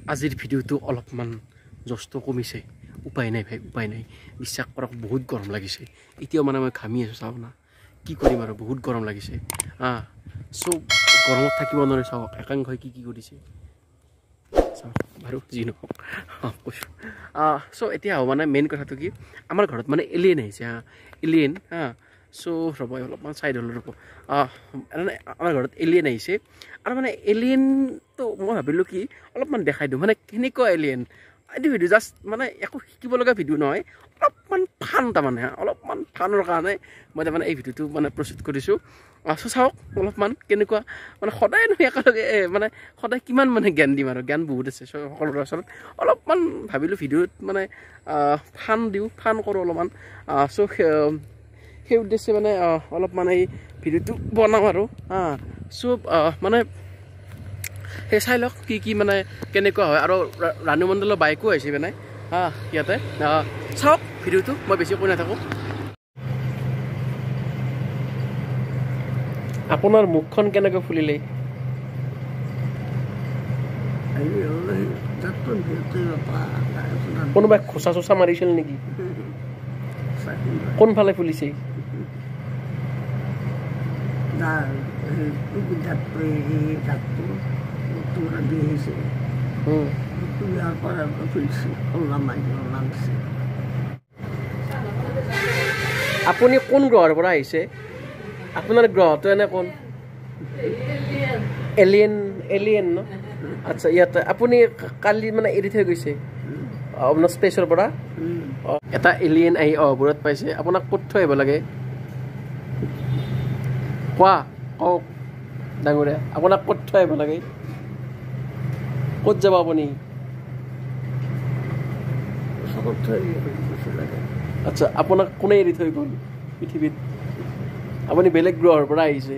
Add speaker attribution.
Speaker 1: আজিৰ ভিডিঅ'টো অলপমান জষ্ট কমিছে উপায় নাই ভাই উপায় নাই বিশ্বাস কৰক বহুত গৰম লাগিছে এতিয়াও মানে মই ঘামি আছোঁ চাওক না কি কৰিম আৰু বহুত গৰম লাগিছে চ' গৰমত থাকিব নোৱাৰে চাওক একাংশই কি কৰিছে চাওক বাৰু যি নহওক কৈছোঁ চ' এতিয়া মানে মেইন কথাটো কি আমাৰ ঘৰত মানে এলিয়েন আহিছে এলিয়েন চ' ৰ'ব অলপমান চাইড হ'ল ৰ'ব আমাৰ ঘৰত এলিয়েন আহিছে আৰু মানে এলিয়েনটো মই ভাবিলোঁ কি অলপমান দেখাই দিওঁ মানে কেনেকুৱা এলিয়েন এইটো ভিডিঅ' জাষ্ট মানে একো শিকিব লগা ভিডিঅ' নহয় অলপমান ফান তাৰমানে অলপমান ফানৰ কাৰণে মই তাৰমানে এই ভিডিঅ'টো মানে প্ৰস্তুত কৰিছোঁ চ' চাওক অলপমান কেনেকুৱা মানে সদায় নহয় একেলগে মানে সদায় কিমান মানে জ্ঞান দিম আৰু জ্ঞান বহুত আছে সকলোৰে ওচৰত অলপমান ভাবিলোঁ ভিডিঅ'ত মানে ফান দিওঁ ফান কৰোঁ অলপমান চ' সেই উদ্দেশ্যে মানে অলপমান এই ভিডিঅ'টো বনাওঁ আৰু চ' মানে সেই চাই লওক কি মানে কেনেকুৱা হয় আৰু ৰাণু মণ্ডলৰ বাইকো আহিছে মানে ইয়াতে চাওক ভিডিঅ'টো মই বেছি কৈ নাথাকোঁ আপোনাৰ মুখখন কেনেকৈ ফুলিলে কোনোবাই খোচা চোচা মাৰিছিল নেকি কোনফালে ফুলিছে আপুনি কোন গ্ৰহৰ পৰা আহিছে আপোনাৰ গ্ৰহটো এনে কোন এলিয়েন ন আচ্ছা ইয়াতে আপুনি কালি মানে এৰি থৈ গৈছে আপোনাৰ স্পেচৰ পৰা এটা এলিয়েন আহি অহবোৰত পাইছে আপোনাক ক'ত থৈ আহিব লাগে কোৱা কওক ডাঙৰীয়া আপোনাক ক'ত থৈ আহিব লাগে ক'ত যাব আপুনি আচ্ছা আপোনাক কোনে এৰি থৈ গ'ল পৃথিৱীত আপুনি বেলেগ গ্ৰহৰ পৰা আহিছে